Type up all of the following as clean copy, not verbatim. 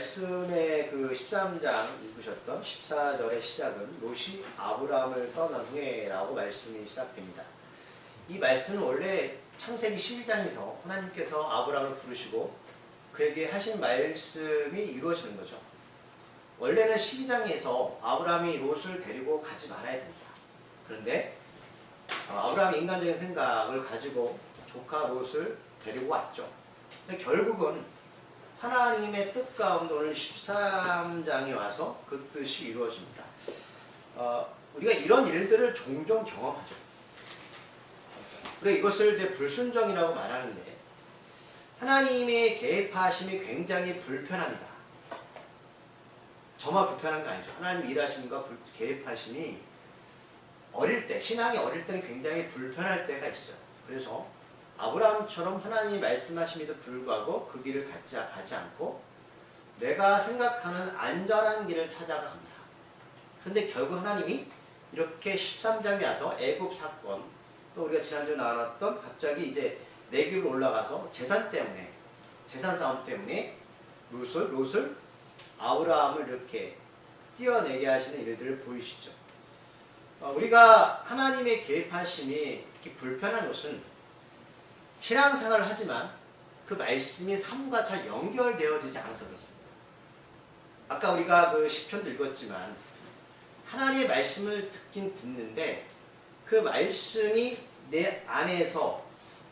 말씀의 그 13장 읽으셨던 14절의 시작은 롯이 아브라함을 떠난 후에라고 말씀이 시작됩니다. 이 말씀은 원래 창세기 12장에서 하나님께서 아브라함을 부르시고 그에게 하신 말씀이 이루어지는 거죠. 원래는 12장에서 아브라함이 롯을 데리고 가지 말아야 됩니다. 그런데 아브라함이 인간적인 생각을 가지고 조카 롯을 데리고 왔죠. 근데 결국은 하나님의 뜻 가운데 오늘 13장에 와서 그 뜻이 이루어집니다. 우리가 이런 일들을 종종 경험하죠. 우리가 이것을 이제 불순종이라고 말하는데 하나님의 개입하심이 굉장히 불편합니다. 저만 불편한 거 아니죠. 하나님 일하심과 개입하심이 어릴 때, 신앙이 어릴 때는 굉장히 불편할 때가 있어요. 그래서 아브라함처럼 하나님이 말씀하심에도 불구하고 그 길을 가지 않고 내가 생각하는 안전한 길을 찾아갑니다. 그런데 결국 하나님이 이렇게 13장에 와서 애굽 사건, 또 우리가 지난주에 나눴던 갑자기 이제 내기로 올라가서 재산 싸움 때문에 롯을 아브라함을 이렇게 띄어내게 하시는 일들을 보이시죠. 우리가 하나님의 개입하심이 이렇게 불편한 것은 신앙생활을 하지만 그 말씀이 삶과 잘 연결되어지지 않아서 그렇습니다. 아까 우리가 그 시편도 읽었지만 하나님의 말씀을 듣는데 그 말씀이 내 안에서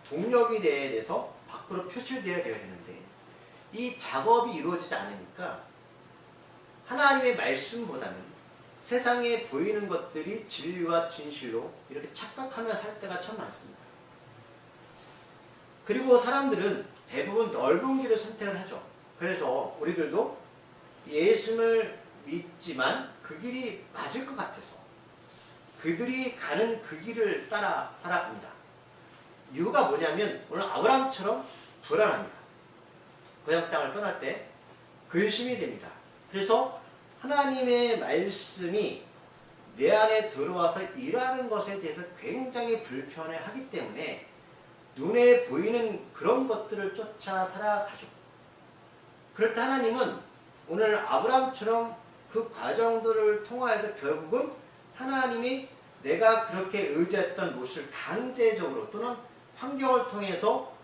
동력이 돼서 밖으로 표출되어야 되는데 이 작업이 이루어지지 않으니까 하나님의 말씀보다는 세상에 보이는 것들이 진리와 진실로 이렇게 착각하며 살 때가 참 많습니다. 그리고 사람들은 대부분 넓은 길을 선택을 하죠. 그래서 우리들도 예수를 믿지만 그 길이 맞을 것 같아서 그들이 가는 그 길을 따라 살아갑니다. 이유가 뭐냐면 오늘 아브라함처럼 불안합니다. 고향 땅을 떠날 때 근심이 됩니다. 그래서 하나님의 말씀이 내 안에 들어와서 일하는 것에 대해서 굉장히 불편해하기 때문에 눈에 보이는 그런 것들을 쫓아 살아가죠. 그럴 때 하나님은 오늘 아브라함처럼 그 과정들을 통하여서 결국은 하나님이 내가 그렇게 의지했던 롯을 강제적으로 또는 환경을 통해서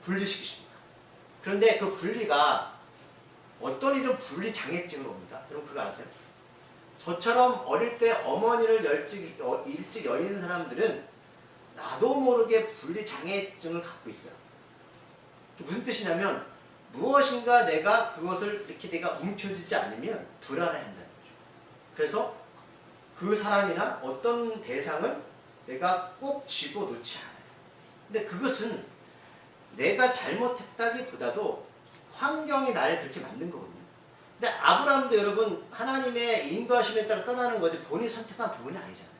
분리시키십니다. 그런데 그 분리가 어떤 일은 분리 장애증으로 옵니다. 여러분 그거 아세요? 저처럼 어릴 때 어머니를 일찍 여의는 사람들은 나도 모르게 분리 장애증을 갖고 있어요. 무슨 뜻이냐면 무엇인가 내가 그것을 이렇게 내가 움켜쥐지 않으면 불안해한다는 거죠. 그래서 그 사람이나 어떤 대상을 내가 꼭 쥐고 놓지 않아요. 근데 그것은 내가 잘못했다기보다도 환경이 나를 그렇게 만든 거거든요. 근데 아브라함도 여러분 하나님의 인도하심에 따라 떠나는 거지 본인이 선택한 부분이 아니잖아요.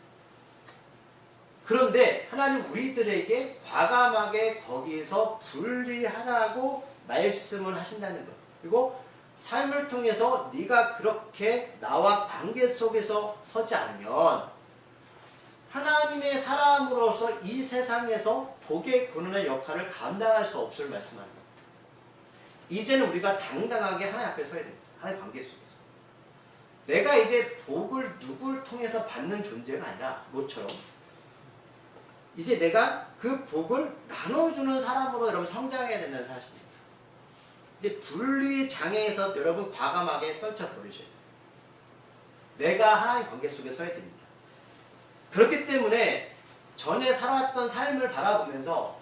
그런데 하나님 우리들에게 과감하게 거기에서 분리하라고 말씀을 하신다는 것. 그리고 삶을 통해서 네가 그렇게 나와 관계 속에서 서지 않으면 하나님의 사람으로서 이 세상에서 복의 근원의 역할을 감당할 수 없을 말씀합니다. 이제는 우리가 당당하게 하나님 앞에 서야 됩니다. 하나님 관계 속에서. 내가 이제 복을 누굴 통해서 받는 존재가 아니라 롯처럼 이제 내가 그 복을 나눠주는 사람으로 여러분 성장해야 된다는 사실입니다. 이제 분리 장애에서 여러분 과감하게 떨쳐버리셔야 돼요. 내가 하나님 관계 속에 서야 됩니다. 그렇기 때문에 전에 살아왔던 삶을 바라보면서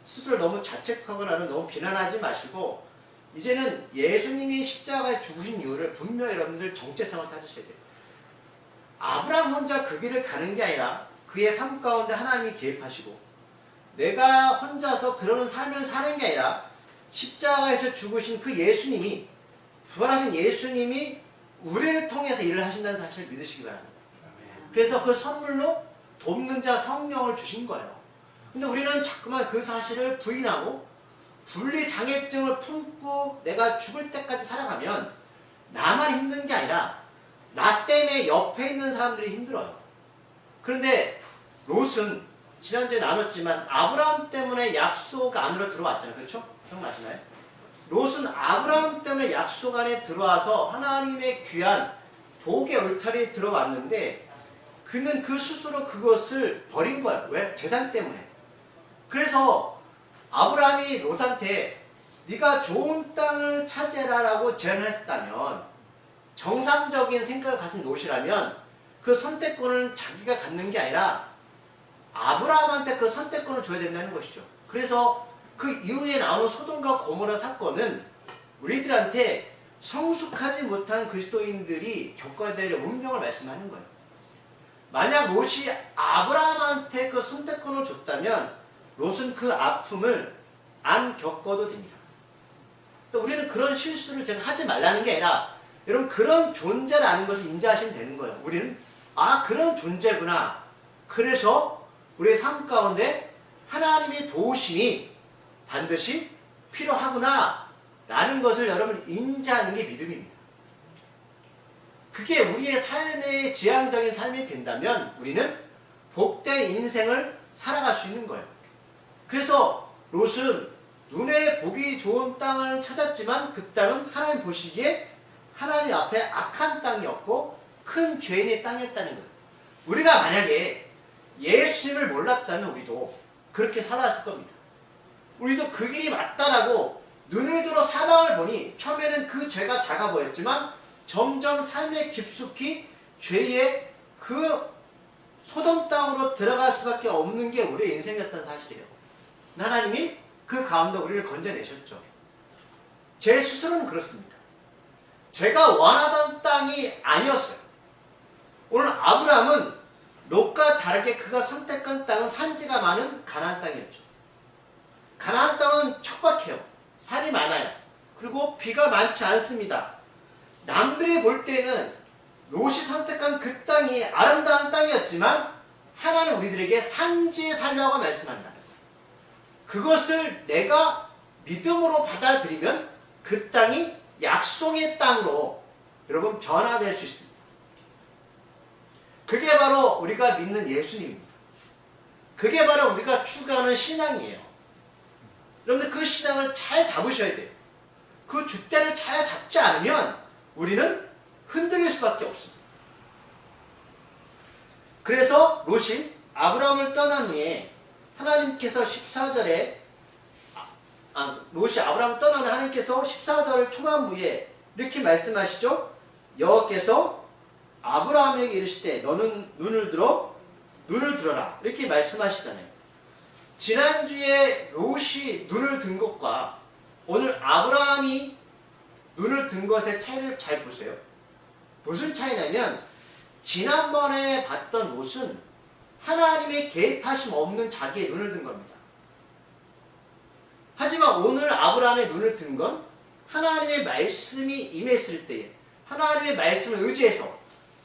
스스로 너무 자책하거나 너무 비난하지 마시고 이제는 예수님이 십자가에 죽으신 이유를 분명히 여러분들 정체성을 찾으셔야 돼요. 아브라함 혼자 그 길을 가는 게 아니라 그의 삶 가운데 하나님이 개입하시고 내가 혼자서 그러는 삶을 사는 게 아니라 십자가에서 죽으신 그 예수님이 부활하신 예수님이 우리를 통해서 일을 하신다는 사실을 믿으시기 바랍니다. 그래서 그 선물로 돕는 자 성령을 주신 거예요. 근데 우리는 자꾸만 그 사실을 부인하고 분리 장애증을 품고 내가 죽을 때까지 살아가면 나만 힘든 게 아니라 나 때문에 옆에 있는 사람들이 힘들어요. 그런데 롯은 지난주에 나눴지만 아브라함 때문에 약속 안으로 들어왔잖아요. 그렇죠? 기억나시나요? 롯은 아브라함 때문에 약속 안에 들어와서 하나님의 귀한 복의 울타리에 들어왔는데 그는 그 스스로 그것을 버린 거야. 왜? 재산 때문에. 그래서 아브라함이 롯한테 네가 좋은 땅을 차지해라라고 제안했다면, 정상적인 생각을 가진 롯이라면 그 선택권을 자기가 갖는 게 아니라 아브라함한테 그 선택권을 줘야 된다는 것이죠. 그래서 그 이후에 나오는 소돔과 고모라 사건은 우리들한테 성숙하지 못한 그리스도인들이 겪어야 될 운명을 말씀하는 거예요. 만약 롯이 아브라함한테 그 선택권을 줬다면 롯은 그 아픔을 안 겪어도 됩니다. 또 우리는 그런 실수를 제가 하지 말라는 게 아니라 여러분 그런 존재라는 것을 인지하시면 되는 거예요. 우리는 그런 존재구나. 그래서 우리의 삶 가운데 하나님의 도우심이 반드시 필요하구나 라는 것을 여러분 인지하는 게 믿음입니다. 그게 우리의 삶의 지향적인 삶이 된다면 우리는 복된 인생을 살아갈 수 있는 거예요. 그래서 롯은 눈에 보기 좋은 땅을 찾았지만 그 땅은 하나님 보시기에 하나님 앞에 악한 땅이었고 큰 죄인의 땅이었다는 거예요. 우리가 만약에 예수님을 몰랐다면 우리도 그렇게 살아왔을 겁니다. 우리도 그 길이 맞다라고 눈을 들어 사방을 보니 처음에는 그 죄가 작아 보였지만 점점 삶에 깊숙이 죄의 그 소돔 땅으로 들어갈 수밖에 없는 게 우리의 인생이었다는 사실이에요. 하나님이 그 가운데 우리를 건져내셨죠. 제 스스로는 그렇습니다. 제가 원하던 땅이 아니었어요. 오늘 아브라함은 롯과 다르게 그가 선택한 땅은 산지가 많은 가나안 땅이었죠. 가나안 땅은 척박해요. 산이 많아요. 그리고 비가 많지 않습니다. 남들이 볼 때는 롯이 선택한 그 땅이 아름다운 땅이었지만 하나님 우리들에게 산지에 살라고 말씀한다. 그것을 내가 믿음으로 받아들이면 그 땅이 약속의 땅으로 여러분 변화될 수 있습니다. 그게 바로 우리가 믿는 예수님입니다. 그게 바로 우리가 추구하는 신앙이에요. 여러분들 그 신앙을 잘 잡으셔야 돼요. 그 줏대를 잘 잡지 않으면 우리는 흔들릴 수밖에 없습니다. 그래서 롯이 아브라함을 떠난 후에 하나님께서 14절에 롯이 아브라함을 떠난 후에 하나님께서 14절 초반부에 이렇게 말씀하시죠. 여호와께서 아브라함에게 이르시되 너는 눈을 들어라 이렇게 말씀하시잖아요. 지난주에 롯이 눈을 든 것과 오늘 아브라함이 눈을 든 것의 차이를 잘 보세요. 무슨 차이냐면 지난번에 봤던 롯은 하나님의 개입하심 없는 자기의 눈을 든 겁니다. 하지만 오늘 아브라함의 눈을 든 건 하나님의 말씀이 임했을 때에 하나님의 말씀을 의지해서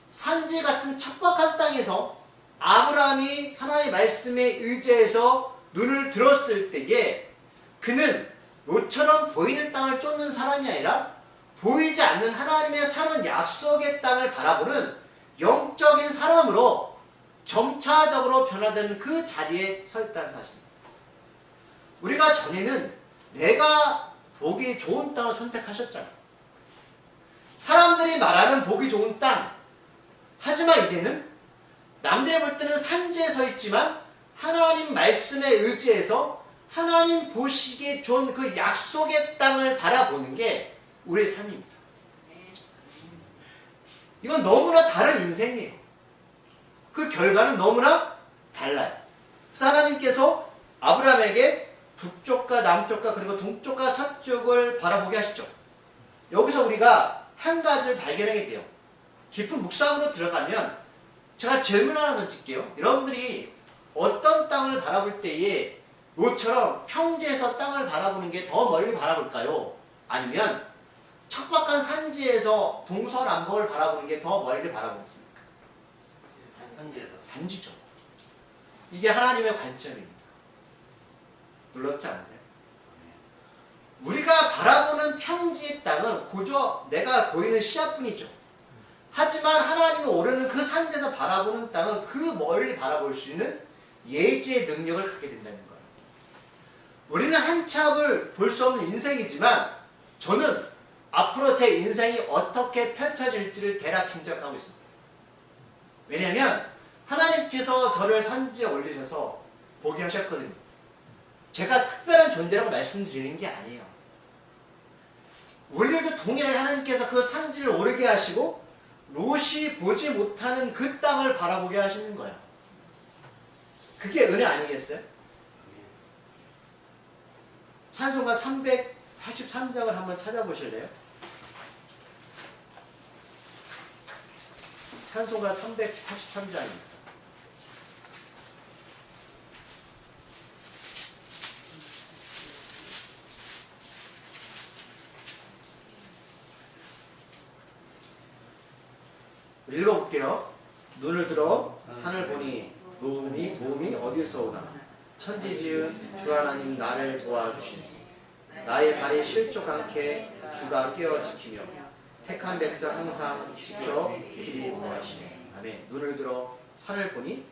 산지 같은 척박한 땅에서 아브라함이 하나님의 말씀에 의지해서 눈을 들었을 때에 그는 롯처럼 보이는 땅을 쫓는 사람이 아니라 보이지 않는 하나님의 살은 약속의 땅을 바라보는 영적인 사람으로 점차적으로 변화되는 그 자리에 서 있다는 사실입니다. 우리가 전에는 내가 보기 좋은 땅을 선택하셨잖아요. 사람들이 말하는 보기 좋은 땅. 하지만 이제는 남들이 볼 때는 산지에 서 있지만 하나님 말씀에 의지해서 하나님 보시기에 좋은 그 약속의 땅을 바라보는 게 우리의 삶입니다. 이건 너무나 다른 인생이에요. 그 결과는 너무나 달라요. 그래서 하나님께서 아브라함에게 북쪽과 남쪽과 그리고 동쪽과 서쪽을 바라보게 하시죠. 여기서 우리가 한 가지를 발견하게 돼요. 깊은 묵상으로 들어가면 제가 질문 하나 던질게요. 여러분들이 어떤 땅을 바라볼 때에 롯처럼 평지에서 땅을 바라보는 게 더 멀리 바라볼까요? 아니면 척박한 산지에서 동서남북을 바라보는 게 더 멀리 바라보겠습니까? 산지죠. 이게 하나님의 관점입니다. 놀랍지 않으세요? 우리가 바라보는 평지의 땅은 고저 내가 보이는 시야뿐이죠. 하지만 하나님을 오르는 그 산지에서 바라보는 땅은 그 멀리 바라볼 수 있는 예지의 능력을 갖게 된다는 거예요. 우리는 한 치 앞을 볼 수 없는 인생이지만 저는 앞으로 제 인생이 어떻게 펼쳐질지를 대략 짐작하고 있습니다. 왜냐하면 하나님께서 저를 산지에 올리셔서 보게 하셨거든요. 제가 특별한 존재라고 말씀드리는 게 아니에요. 우리들도 동일하게 하나님께서 그 산지를 오르게 하시고 롯이 보지 못하는 그 땅을 바라보게 하시는 거예요. 그게 은혜 아니겠어요? 찬송가 383장을 한번 찾아보실래요? 찬송가 383장입니다. 읽어볼게요. 눈을 들어 산을 보니 도움이 어디서 오나. 천지 지은 주 하나님 나를 도와주시니. 나의 발이 실족 않게 주가 깨어 지키며 택한 백성 항상 지켜 길이 보호하시네. 아멘. 눈을 들어 산을 보니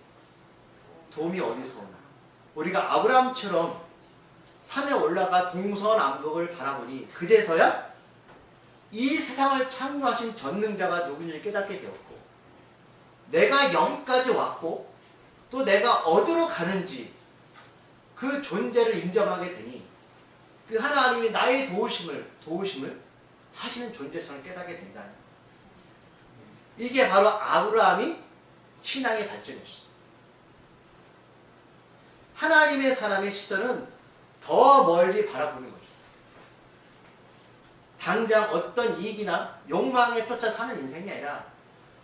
도움이 어디서 오나. 우리가 아브라함처럼 산에 올라가 동서남북을 바라보니 그제서야 이 세상을 창조하신 전능자가 누구인지 깨닫게 되었고, 내가 여기까지 왔고 또 내가 어디로 가는지 그 존재를 인정하게 되니 그 하나님이 나의 도우심을 하시는 존재성을 깨닫게 된다. 이게 바로 아브라함이 신앙의 발전이었습니다. 하나님의 사람의 시선은 더 멀리 바라보는 거죠. 당장 어떤 이익이나 욕망에 쫓아 사는 인생이 아니라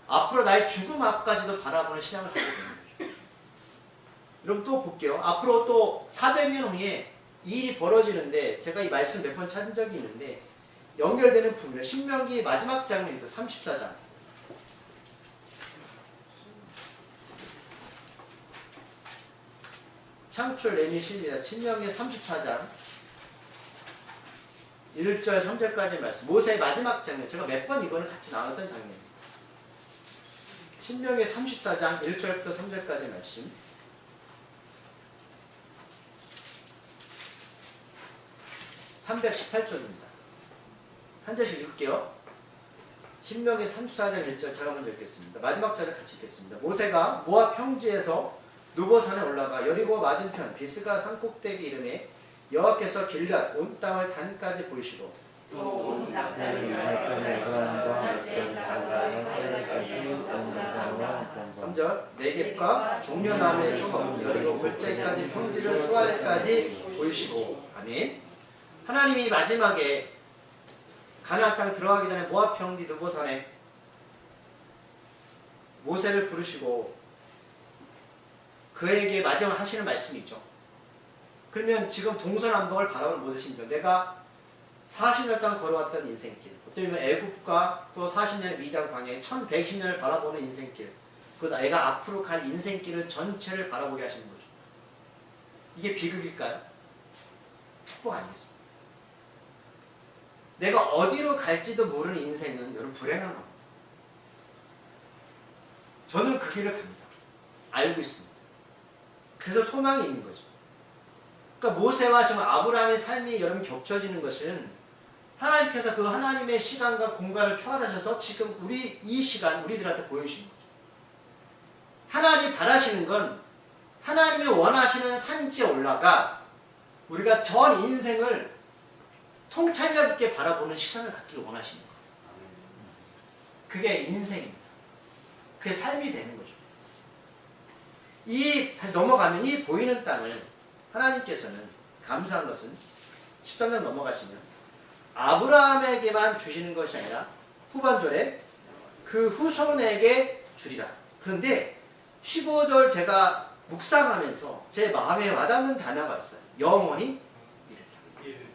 앞으로 나의 죽음 앞까지도 바라보는 신앙을 갖게 되는 거죠. 여러분 또 볼게요. 앞으로 또 400년 후에 이 일이 벌어지는데 제가 이 말씀 몇 번 찾은 적이 있는데 연결되는 부분이에요. 신명기 마지막 장면에서 34장. 창출 레미시입니다. 신명기 34장 1절 3절까지 말씀. 모세의 마지막 장면. 제가 몇 번 이거는 같이 나눴던 장면입니다. 신명기 34장 1절부터 3절까지 말씀. (318쪽입니다) 한 절씩 읽을게요. 신명기 34장 1절 제가 먼저 읽겠습니다. 마지막 절을 같이 읽겠습니다. 모세가 모압 평지에서 누보산에 올라가 여리고 맞은편 비스가 산 꼭대기 이름에 여호와께서 길앗 온 땅을 단까지 보이시고 온 땅을 말씀과 3절 네겝과 종려남의 성읍 여리고 글제까지 평지를 수알까지 보이시고. 아멘. 하나님이 마지막에 가나안 땅 들어가기 전에 모압 평지 느보산에 모세를 부르시고 그에게 마지막 하시는 말씀이 있죠. 그러면 지금 동서남북을 바라보는 모세십니다. 내가 40년 동안 걸어왔던 인생길, 어떻게 보면 애굽과 또 40년의 미디안 광야에 1120년을 바라보는 인생길, 그러다 내가 앞으로 갈 인생길을 전체를 바라보게 하시는 거죠. 이게 비극일까요? 축복 아니겠습니까? 내가 어디로 갈지도 모르는 인생은 여러분 불행한 겁니다. 저는 그 길을 갑니다. 알고 있습니다. 그래서 소망이 있는 거죠. 그러니까 모세와 지금 아브라함의 삶이 여러분 겹쳐지는 것은 하나님께서 그 하나님의 시간과 공간을 초월하셔서 지금 이 시간 우리들한테 보여주시는 거죠. 하나님이 바라시는 건 하나님이 원하시는 산지에 올라가 우리가 전 인생을 통찰력 있게 바라보는 시선을 갖기를 원하시는 거예요. 그게 인생입니다. 그게 삶이 되는 거죠. 다시 넘어가면 이 보이는 땅을 하나님께서는 감사한 것은 13년 넘어가시면 아브라함에게만 주시는 것이 아니라 후반절에 그 후손에게 주리라. 그런데 15절 제가 묵상하면서 제 마음에 와닿는 단어가 있어요. 영원히 이르리라.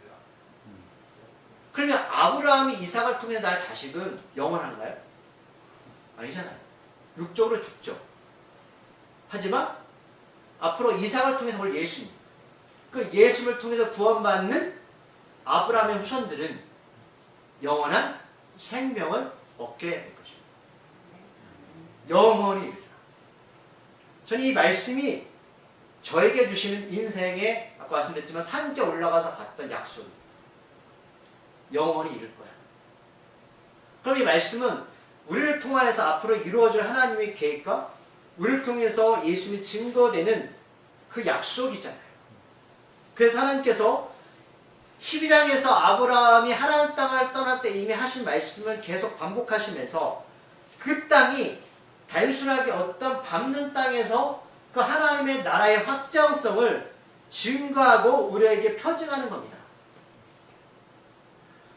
그러면 아브라함이 이삭을 통해 날 자식은 영원한가요? 아니잖아요. 육적으로 죽죠. 하지만 앞으로 이삭을 통해서 올 예수님, 그 예수를 통해서 구원받는 아브라함의 후손들은 영원한 생명을 얻게 될 것입니다. 영원히 이르리라. 저는 이 말씀이 저에게 주시는 인생의 아까 말씀드렸지만 산지에 올라가서 봤던 약속입니다. 영원히 이룰 거야. 그럼 이 말씀은 우리를 통하여서 앞으로 이루어질 하나님의 계획과 우리를 통해서 예수님이 증거되는 그 약속이잖아요. 그래서 하나님께서 12장에서 아브라함이 하나님 땅을 떠날 때 이미 하신 말씀을 계속 반복하시면서 그 땅이 단순하게 어떤 밟는 땅에서 그 하나님의 나라의 확장성을 증거하고 우리에게 표징하는 겁니다.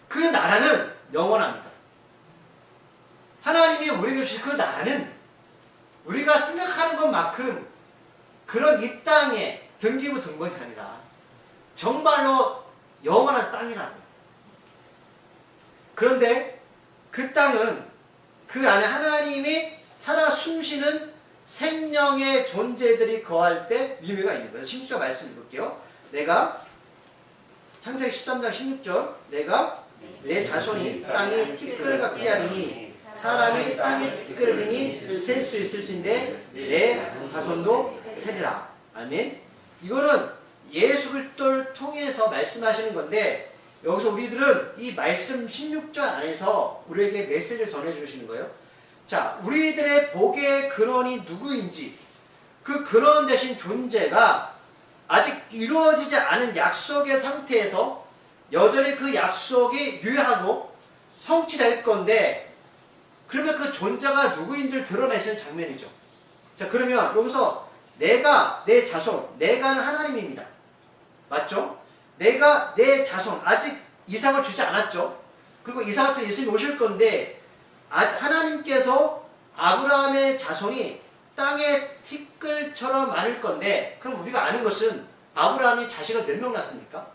그 나라는 영원합니다. 하나님이 우리에게 주신 그 나라는 우리가 생각하는 것만큼 그런 이 땅에 등기부 등본이 아니라 정말로 영원한 땅이라고. 그런데 그 땅은 그 안에 하나님이 살아 숨쉬는 생명의 존재들이 거할 때 의미가 있는 거예요. 16절 말씀 읽을게요. 내가 창세기 13장 16절 내가 내 자손이 땅에 티끌 같게 하리니 사람이 땅에 티끌을 등이 셀 수 있을진데 내 자손도 세리라. 아멘. 이거는 예수 그리스도를 통해서 말씀하시는 건데 여기서 우리들은 이 말씀 16절 안에서 우리에게 메시지를 전해주시는 거예요. 자, 우리들의 복의 근원이 누구인지 그 근원 되신 존재가 아직 이루어지지 않은 약속의 상태에서 여전히 그 약속이 유효하고 성취될 건데 그러면 그 존재가 누구인지를 드러내시는 장면이죠. 자, 그러면 여기서 내가 내 자손, 내가는 하나님입니다. 맞죠? 내가 내 자손, 아직 이삭을 주지 않았죠. 그리고 이삭을 통해 예수님이 오실 건데 하나님께서 아브라함의 자손이 땅의 티끌처럼 많을 건데 그럼 우리가 아는 것은 아브라함이 자식을 몇 명 낳습니까?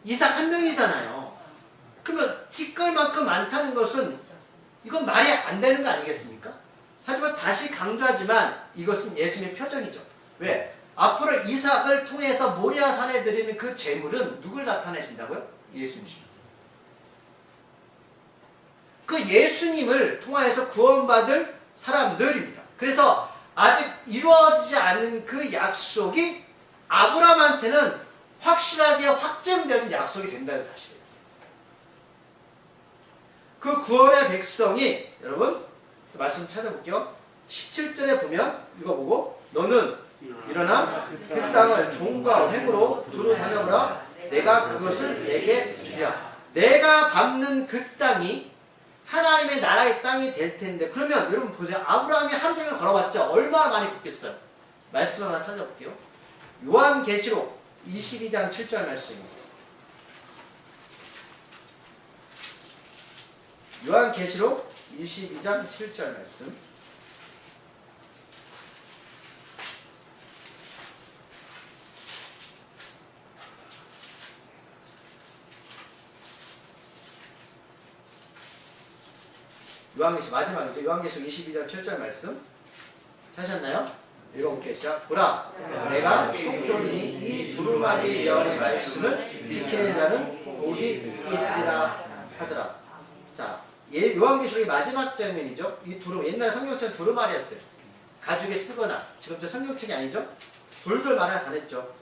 이삭 한 명이잖아요. 그러면 티끌만큼 많다는 것은 이건 말이 안 되는 거 아니겠습니까? 하지만 다시 강조하지만 이것은 예수님의 표정이죠. 왜? 앞으로 이삭을 통해서 모리아산에 드리는 그 제물은 누굴 나타내신다고요? 예수님입니다. 그 예수님을 통하여서 구원받을 사람들입니다. 그래서 아직 이루어지지 않은 그 약속이 아브라함한테는 확실하게 확정되는 약속이 된다는 사실이에요. 그 구원의 백성이 여러분 말씀 찾아볼게요. 17절에 보면 읽어보고 너는 일어나 그 땅을 종과 횡으로 두루 다녀보라. 내가 그것을 내게 주랴. 내가 밟는 그 땅이 하나님의 나라의 땅이 될 텐데 그러면 여러분 보세요. 아브라함이 하루 종일 걸어봤자 얼마나 많이 걷겠어요. 말씀 하나 찾아볼게요. 요한계시록 22장 7절 말씀입니다. 요한계시록 22장 7절 말씀. 요한계시록 마지막이죠. 요한계시록 22장 7절 말씀 찾으셨나요? 읽어볼게요. 시작. 보라, 내가 속히 이 두루마리 예언의 말씀을 지키는 자는 복이 있으리라 하더라. 자, 요한계시록의 마지막 장면이죠. 이 옛날 성경책 두루마리였어요. 가죽에 쓰거나 지금 저 성경책이 아니죠. 돌돌 말하나 다 냈죠.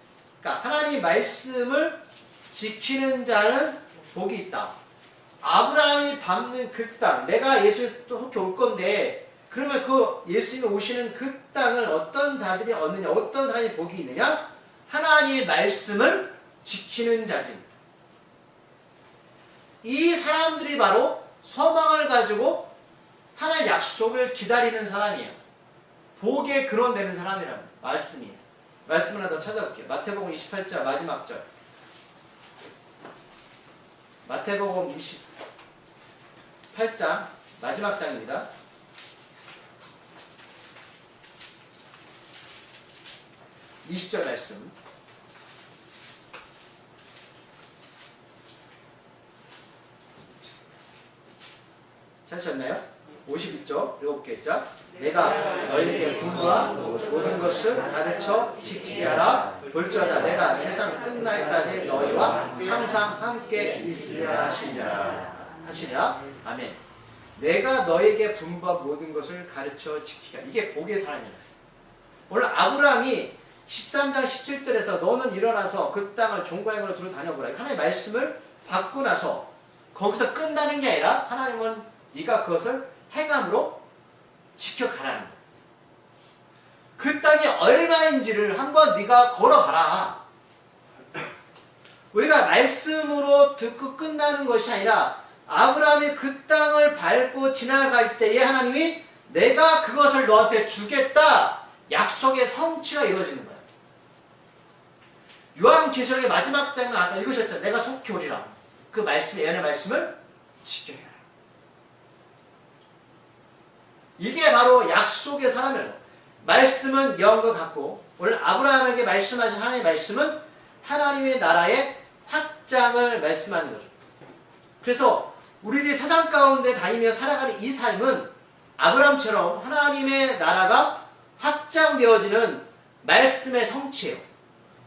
그러니까 하나님 말씀을 지키는 자는 복이 있다. 아브라함이 밟는 그 땅, 내가 예수에서 또 속히 올 건데 그러면 그 예수님이 오시는 그 땅을 어떤 자들이 얻느냐, 어떤 사람이 복이 있느냐? 하나님의 말씀을 지키는 자들입니다. 이 사람들이 바로 소망을 가지고 하나님의 약속을 기다리는 사람이에요. 복에 근원되는 사람이라는 말씀이에요. 말씀 하나 더 찾아볼게요. 마태복음 28장 마지막 절. 마태복음 28장 마지막 장입니다. 20절 말씀. 찾으셨나요? 52쪽 읽어볼게요. 시작. 내가 너희에게 분부한 모든 것을 가르쳐 지키게 하라. 볼지어다 내가 세상 끝날까지 너희와 항상 함께 있으리라 하시리라. 아멘. 내가 너에게 분부한 모든 것을 가르쳐 지키게 하라. 이게 복의 사람이에요. 오늘 아브라함이 13장 17절에서 너는 일어나서 그 땅을 종과 행으로 두루 다녀보라. 하나님의 말씀을 받고 나서 거기서 끝나는 게 아니라 하나님은 네가 그것을 행함으로 지켜가라는 거예요. 그 땅이 얼마인지를 한번 네가 걸어봐라. 우리가 말씀으로 듣고 끝나는 것이 아니라 아브라함이 그 땅을 밟고 지나갈 때에 하나님이 내가 그것을 너한테 주겠다. 약속의 성취가 이루어지는 거예요. 요한계시록의 마지막 장면 아까 읽으셨죠? 내가 속히 오리라. 그 말씀, 예언의 말씀을 지켜야 해요. 이게 바로 약속의 사람이에요. 말씀은 영과 같고 오늘 아브라함에게 말씀하신 하나님의 말씀은 하나님의 나라의 확장을 말씀하는 거죠. 그래서 우리들이 세상 가운데 다니며 살아가는 이 삶은 아브라함처럼 하나님의 나라가 확장되어지는 말씀의 성취예요.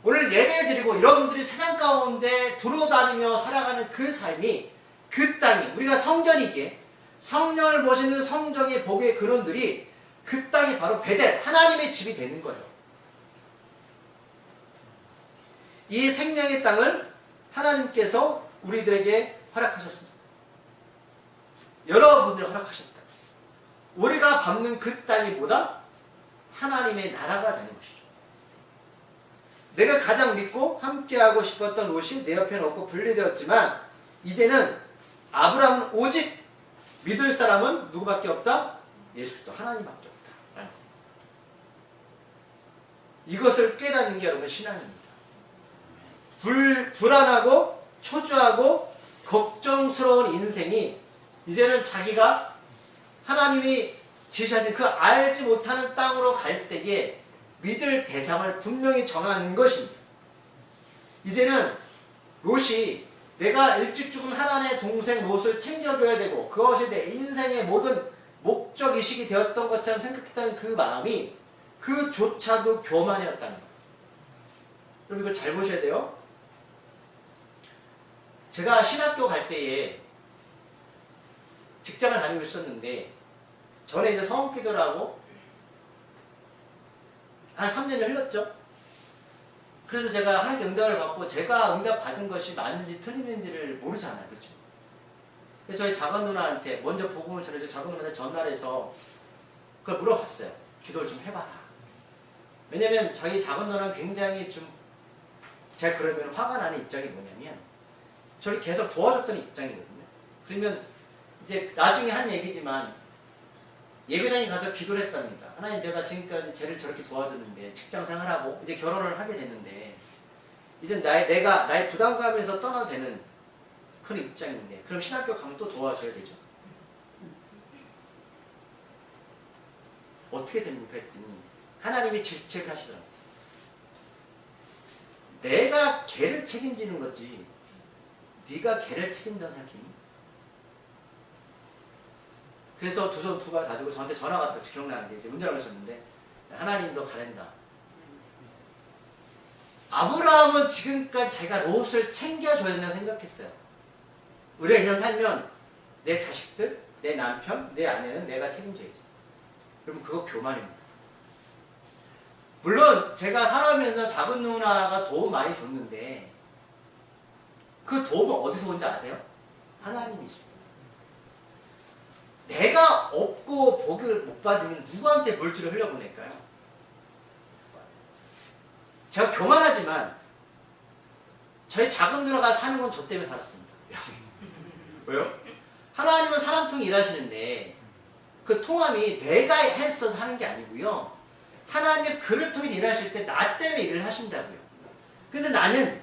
오늘 예배드리고 여러분들이 세상 가운데 두루다니며 살아가는 그 삶이 그 땅이 우리가 성전이기에 성령을 모시는 성정의 복의 근원들이 그 땅이 바로 베델 하나님의 집이 되는 거예요. 이 생명의 땅을 하나님께서 우리들에게 허락하셨습니다. 여러분들 허락하셨다. 우리가 밟는 그 땅이 뭐다? 하나님의 나라가 되는 것이죠. 내가 가장 믿고 함께하고 싶었던 옷이 내 옆에는 없고 분리되었지만 이제는 아브라함은 오직 믿을 사람은 누구밖에 없다? 예수 그리스도 하나님밖에 없다. 이것을 깨닫는 게 여러분 신앙입니다. 불안하고 초조하고 걱정스러운 인생이 이제는 자기가 하나님이 제시하신 그 알지 못하는 땅으로 갈 때에 믿을 대상을 분명히 정하는 것입니다. 이제는 롯이 내가 일찍 죽은 하나님의 동생 롯을 챙겨줘야 되고 그것이 내 인생의 모든 목적의식이 되었던 것처럼 생각했다는 그 마음이 그조차도 교만이었다는 거예요. 여러분 이걸 잘 보셔야 돼요. 제가 신학교 갈 때에 직장을 다니고 있었는데 전에 이제 성기도를 하고 한 3년을 흘렀죠. 그래서 제가 하나님께 응답을 받고 제가 응답 받은 것이 맞는지 틀린지를 모르잖아요. 그렇죠? 그래서 저희 작은 누나한테 먼저 복음을 전해줘 작은 누나한테 전화를 해서 그걸 물어봤어요. 기도를 좀 해봐라. 왜냐면 저희 작은 누나는 굉장히 좀 제가 그러면 화가 나는 입장이 뭐냐면 저를 계속 도와줬던 입장이거든요. 그러면 이제 나중에 한 얘기지만 예배당에 가서 기도를 했답니다. 하나님 제가 지금까지 쟤를 저렇게 도와줬는데 직장 생활하고 이제 결혼을 하게 됐는데 이제 내가 나의 부담감에서 떠나도 되는 그런 입장인데 그럼 신학교 가면 또 도와줘야 되죠. 어떻게 됩니까? 했더니 하나님이 질책을 하시더랍니다. 내가 걔를 책임지는 거지 네가 걔를 책임진다는 생각이니? 그래서 두 손 두 발 다 들고 저한테 전화가 왔다. 기억나는 게 이제 운전하고 있었는데 하나님도 가랜다. 아브라함은 지금까지 제가 롯을 챙겨줘야 된다고 생각했어요. 우리가 그냥 살면 내 자식들, 내 남편, 내 아내는 내가 책임져야지. 여러분 그거 교만입니다. 물론 제가 살아오면서 작은 누나가 도움 많이 줬는데 그 도움은 어디서 온지 아세요? 하나님이죠. 내가 없고 복을 못 받으면 누구한테 물질을 흘려보낼까요? 제가 교만하지만 저희 작은 누나가 사는 건 저 때문에 살았습니다. 왜요? 하나님은 사람 통해 일하시는데 그 통함이 내가 했어서 하는 게 아니고요. 하나님의 그를 통해 일하실 때 나 때문에 일을 하신다고요. 근데 나는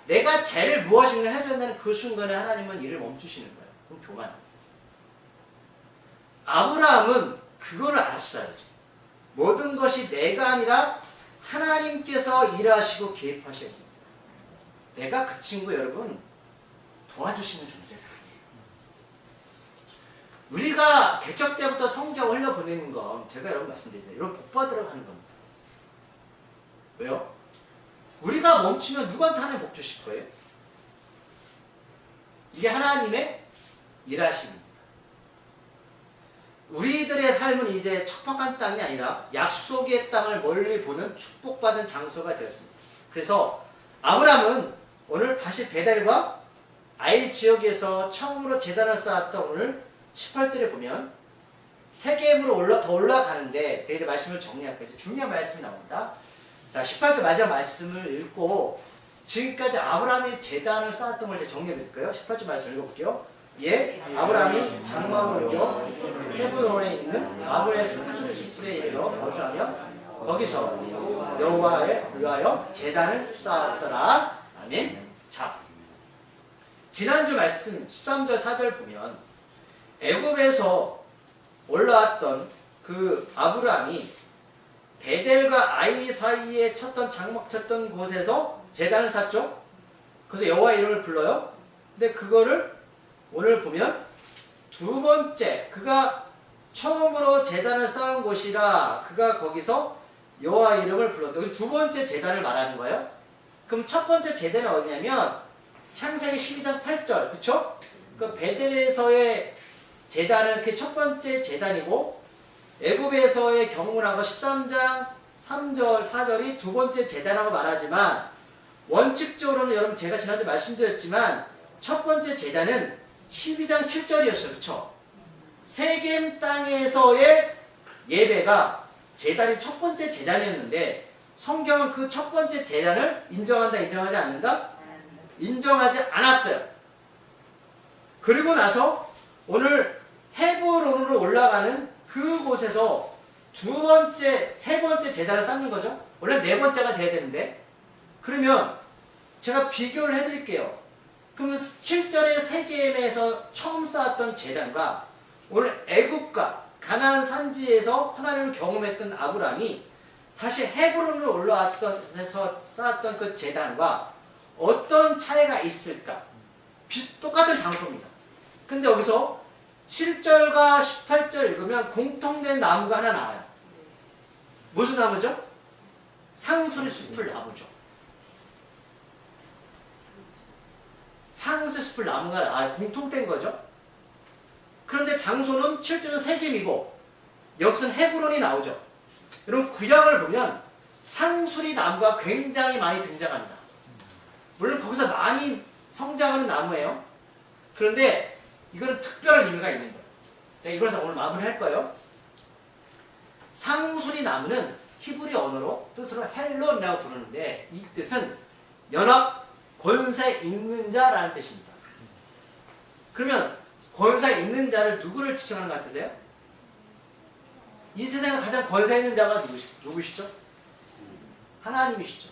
내가 죄를 무엇인가 해줘야 된다는 그 순간에 하나님은 일을 멈추시는 거예요. 그럼 교만. 아브라함은 그거를 알았어야지. 모든 것이 내가 아니라 하나님께서 일하시고 개입하셨습니다. 내가 그 친구 여러분 도와주시는 존재가 아니에요. 우리가 개척 때부터 성경을 흘려보내는 건 제가 여러분 말씀드리잖아요. 여러분 복 받으라고 하는 겁니다. 왜요? 우리가 멈추면 누구한테 하나님 복 주실 거예요? 이게 하나님의 일하심입니다. 우리들의 삶은 이제 척박한 땅이 아니라 약속의 땅을 멀리 보는 축복받은 장소가 되었습니다. 그래서 아브라함은 오늘 다시 베델과 아이 지역에서 처음으로 제단을 쌓았던 오늘 18절에 보면 세겜으로 더 올라가는데 되게 말씀을 정리할게요. 이제 중요한 말씀이 나옵니다. 자, 18절 마지막 말씀을 읽고 지금까지 아브라함이 제단을 쌓았던 걸 이제 정리해 드릴까요? 18절 말씀 읽어볼게요. 예, 아브라함이 장막을 옮겨 헤브론에 있는 마므레 산수리 숲에 이르러 거주하며 거기서 여호와에 위하여 제단을 쌓았더라. 아멘. 자, 지난주 말씀 13절 4절 보면 애굽에서 올라왔던 그 아브라함이 베델과 아이 사이에 장막 쳤던 곳에서 제단을 쌓죠. 그래서 여호와 이름을 불러요. 근데 그거를 오늘 보면 두 번째, 그가 처음으로 제단을 쌓은 곳이라 그가 거기서 여호와 이름을 불렀다. 여기 두 번째 제단을 말하는 거예요. 그럼 첫 번째 제단은 어디냐면 창세기 12장 8절, 그쵸? 그 베델에서의 제단은 그 첫 번째 제단이고 애굽에서의 경험한 거 13장 3절, 4절이 두 번째 제단이라고 말하지만 원칙적으로는 여러분 제가 지난주에 말씀드렸지만 첫 번째 제단은 12장 7절이었어요. 그쵸? 세겜 땅에서의 예배가 제단이 첫 번째 제단이었는데 성경은 그 첫 번째 제단을 인정한다, 인정하지 않는다? 인정하지 않았어요. 그리고 나서 오늘 헤브론으로 올라가는 그곳에서 세 번째 제단을 쌓는 거죠. 원래 네 번째가 돼야 되는데 그러면 제가 비교를 해드릴게요. 그럼 7절의 세겜에서 처음 쌓았던 제단과 오늘 애굽과 가나안 산지에서 하나님을 경험했던 아브라함이 다시 헤브론으로 올라왔던 데서 쌓았던 그 제단과 어떤 차이가 있을까? 똑같은 장소입니다. 근데 여기서 7절과 18절 읽으면 공통된 나무가 하나 나와요. 무슨 나무죠? 상수리 숲을 나무죠. 상수리 숲을 나무가 공통된 거죠. 그런데 장소는 7절은 세겜이고 여기서는 헤브론이 나오죠. 여러분 구약을 보면 상수리 나무가 굉장히 많이 등장합니다. 물론 거기서 많이 성장하는 나무예요. 그런데 이거는 특별한 의미가 있는 거예요. 자, 이걸 오늘 마무리할 거예요. 상수리 나무는 히브리 언어로 뜻으로 헬론이라고 부르는데 이 뜻은 연합, 권세 있는 자라는 뜻입니다. 그러면 권세 있는 자를 누구를 지칭하는 것 같으세요? 이 세상에 가장 권세 있는 자가 누구시죠? 하나님이시죠.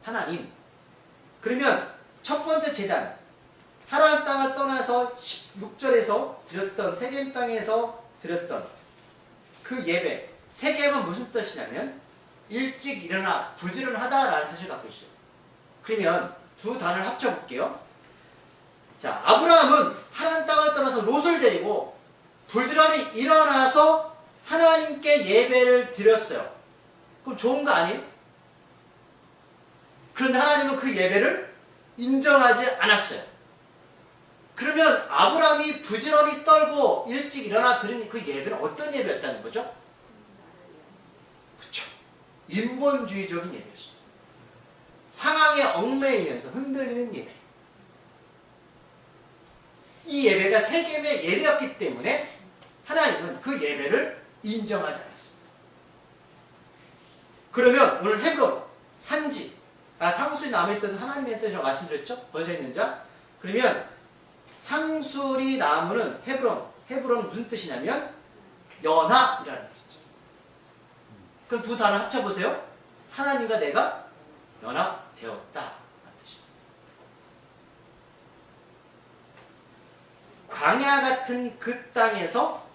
하나님. 그러면 첫 번째 제단, 하나님 땅을 떠나서 16절에서 드렸던 세겜 땅에서 드렸던 그 예배, 세겜은 무슨 뜻이냐면 일찍 일어나 부지런하다라는 뜻을 갖고 있어요. 그러면 두 단을 합쳐볼게요. 자, 아브라함은 하나님 땅을 떠나서 롯을 데리고 부지런히 일어나서 하나님께 예배를 드렸어요. 그럼 좋은 거 아니에요? 그런데 하나님은 그 예배를 인정하지 않았어요. 그러면 아브라함이 부지런히 떨고 일찍 일어나 드린 그 예배는 어떤 예배였다는 거죠? 그쵸. 인본주의적인 예배였어요. 상황에 얽매이면서 흔들리는 예배. 이 예배가 세겜의 예배였기 때문에 하나님은 그 예배를 인정하지 않았습니다. 그러면 오늘 헤브론, 산지, 상수리 나무의 뜻은 하나님의 뜻이라고 말씀드렸죠? 권세 있는 자. 그러면 상수리 나무는 헤브론 무슨 뜻이냐면 연합이라는 뜻이죠. 그럼 두 단어 합쳐보세요. 하나님과 내가 연합되었다 라는 뜻입니다. 광야 같은 그 땅에서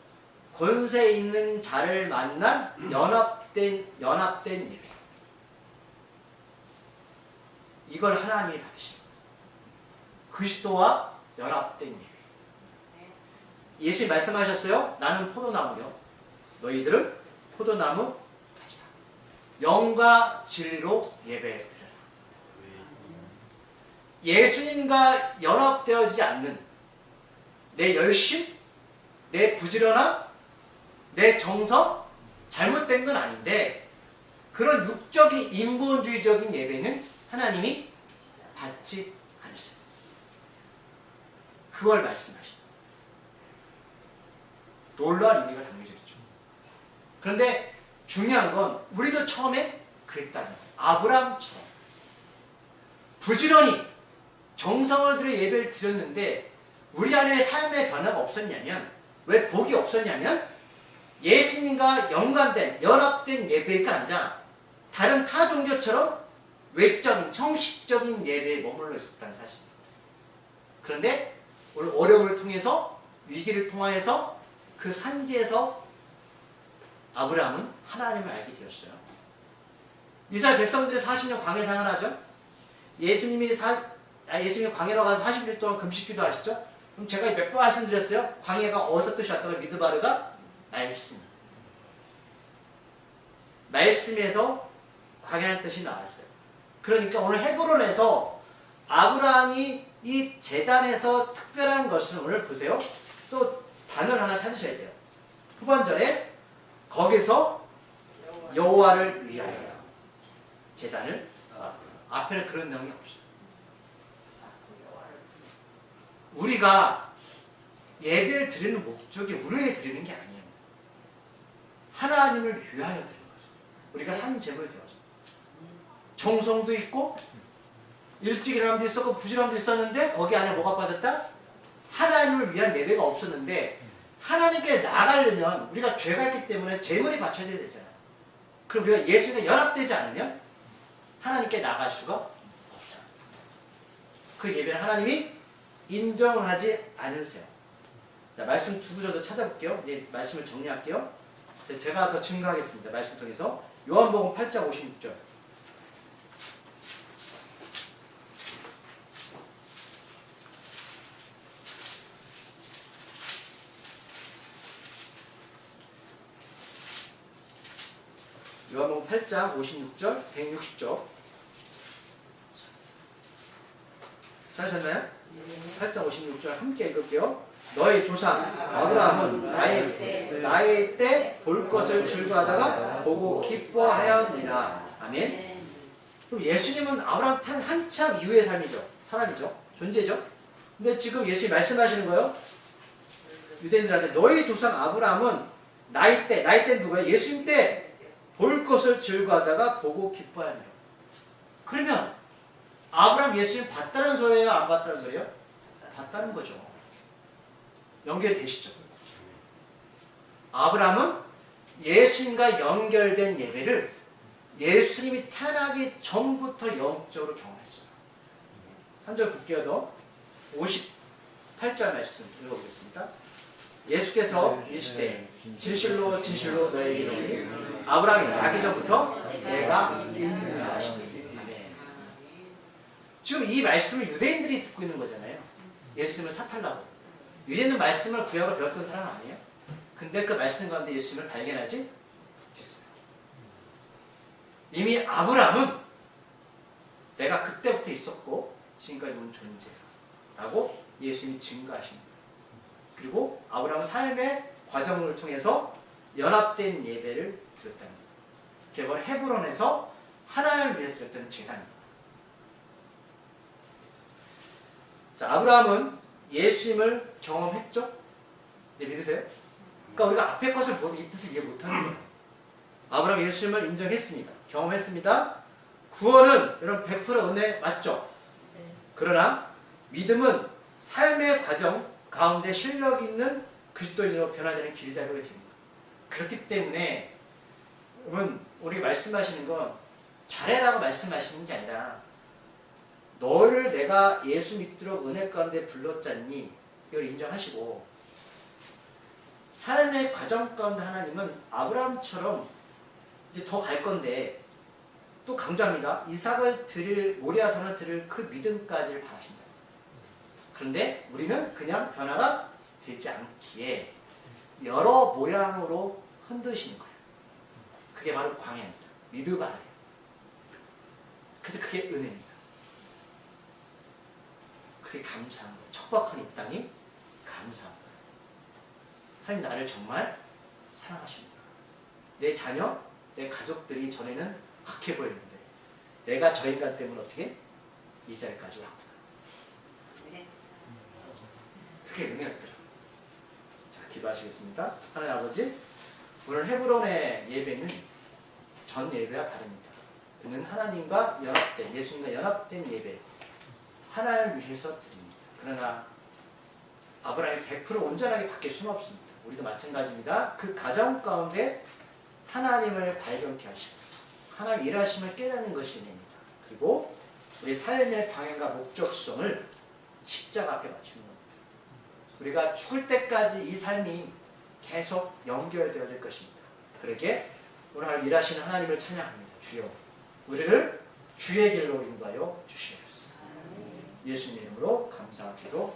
권세 있는 자를 만난 연합된 예배. 이걸 하나님이 받으십니다. 그리스도와 연합된 예배. 예수님 말씀하셨어요. 나는 포도나무요. 너희들은 포도나무 가지다. 영과 진리로 예배드려라. 예수님과 연합되어지지 않는 내 열심, 내 부지런함, 내 정성, 잘못된 건 아닌데 그런 육적인 인본주의적인 예배는 하나님이 받지 않으세요. 그걸 말씀하십니다. 놀라운 의미가 담겨져 있죠. 그런데 중요한 건 우리도 처음에 그랬다는 거예요. 아브라함처럼 부지런히 정성을 들여 예배를 드렸는데 우리 안에 삶의 변화가 없었냐면, 왜 복이 없었냐면 예수님과 연관된 연합된 예배가 아니라 다른 타 종교처럼 외적인 형식적인 예배에 머물러 있었다는 사실입니다. 그런데 오늘 어려움을 통해서, 위기를 통하여서 그 산지에서 아브라함은 하나님을 알게 되었어요. 이스라엘 백성들이 40년 광야 생활하죠. 예수님이 광야로 가서 40일 동안 금식기도 하시죠. 그럼 제가 몇 번 말씀드렸어요. 광야가 어디서 뜻이 왔다고? 미드바르가 말씀. 말씀에서 광야라는 뜻이 나왔어요. 그러니까 오늘 헤브론에서 아브라함이 이 제단에서 특별한 것은, 오늘 보세요. 또 단어를 하나 찾으셔야 돼요. 후반절에 거기서 여호와를 위하여 제단을 앞에는 그런 내용이 없어요. 우리가 예배를 드리는 목적이 우리에게 드리는 게 아니에요. 하나님을 위하여 드리는 거죠. 우리가 산 제물 되어서 정성도 있고 일찍 일어남도 있었고 부지런함도 있었는데 거기 안에 뭐가 빠졌다? 하나님을 위한 예배가 없었는데, 하나님께 나가려면 우리가 죄가 있기 때문에 제물이 바쳐져야 되잖아요. 그럼 우리가 예수님과 연합되지 않으면 하나님께 나갈 수가 없어요. 그 예배는 하나님이 인정하지 않으세요. 자, 말씀 두 구절 더 찾아볼게요. 이제 말씀을 정리할게요. 제가 더 증거하겠습니다. 말씀 통해서. 요한복음 8장 56절. 요한복음 8장 56절, 160절. 찾으셨나요? 8장 56절 함께 읽을게요. 너희 조상 아브라함은 나의 때 볼 것을 즐거워하다가 보고 기뻐하였느니라. 아멘. 그럼 예수님은 아브라함 한참 이후의 사람이죠. 존재죠. 근데 지금 예수님이 말씀하시는 거예요. 유대인들한테 너희 조상 아브라함은 나의 때는 누구예요? 예수님 때 볼 것을 즐거워하다가 보고 기뻐하느니라. 그러면 아브라함 예수님 봤다는 소리예요? 안 봤다는 소리예요? 봤다는 거죠. 연결되시죠? 아브라함은 예수님과 연결된 예배를 예수님이 태어나기 전부터 영적으로 경험했어요. 한 절 볼게요. 더 58절 말씀 읽어보겠습니다. 예수께서 이르시되 진실로 진실로 너희에게 이르노니 아브라함이 나기 전부터 내가 있느니라 하시니. 아멘. 지금 이 말씀을 유대인들이 듣고 있는 거잖아요. 예수님을 탓하려고. 유대인은 말씀을 구약을 배웠던 사람 아니에요? 근데 그 말씀 가운데 예수님을 발견하지 못했어요. 이미 아브라함은 내가 그때부터 있었고 지금까지 온 존재라고 예수님이 증거하십니다. 그리고 아브라함은 삶의 과정을 통해서 연합된 예배를 드렸다는 거예요. 그게 바로 헤브론에서 하나님을 위해서 드렸던 제단입니다. 자, 아브라함은 예수님을 경험했죠? 이제 믿으세요? 그러니까 우리가 앞에 것을 보면 이 뜻을 이해 못하는 거예요. 아브라함 예수님을 인정했습니다. 경험했습니다. 구원은 여러분 100% 은혜 맞죠? 그러나 믿음은 삶의 과정 가운데 실력 있는 그리스도인으로 변화되는 길잡이가 됩니다. 그렇기 때문에 여러분 우리 말씀하시는 건 잘해라고 말씀하시는 게 아니라 너를 내가 예수 믿도록 은혜 가운데 불렀잖니 이걸 인정하시고, 삶의 과정 가운데 하나님은 아브라함처럼 이제 더 갈 건데 또 강조합니다. 이삭을 드릴, 모리아산을 드릴 그 믿음까지를 바라신다. 그런데 우리는 그냥 변화가 되지 않기에 여러 모양으로 흔드시는 거예요. 그게 바로 광야입니다. 미드바르예요. 그래서 그게 은혜입니다. 그게 감사한 거예요. 척박한 이 땅이 감사한 거예요. 하나님 나를 정말 사랑하십니다. 내 자녀, 내 가족들이 전에는 악해 보였는데 내가 저 인간 때문에 어떻게 이 자리까지 왔구나. 그게 은혜였더라. 자, 기도하시겠습니다. 하나님 아버지, 오늘 헤브론의 예배는 전 예배와 다릅니다. 그는 하나님과 연합된, 예수님과 연합된 예배, 하나님을 위해서 드립니다. 그러나 아브라함이 100% 온전하게 밖에 수는 없습니다. 우리도 마찬가지입니다. 그 가정 가운데 하나님을 발견케 하시고 하나님 일하심을 깨닫는 것이 은혜입니다. 그리고 우리 삶의 방향과 목적성을 십자가 앞에 맞추는 겁니다. 우리가 죽을 때까지 이 삶이 계속 연결되어질 것입니다. 그러기에 오늘 일하시는 하나님을 찬양합니다. 주여, 우리를 주의 길로 인도하여 주시옵소서. 예수님 이름으로 감사하기도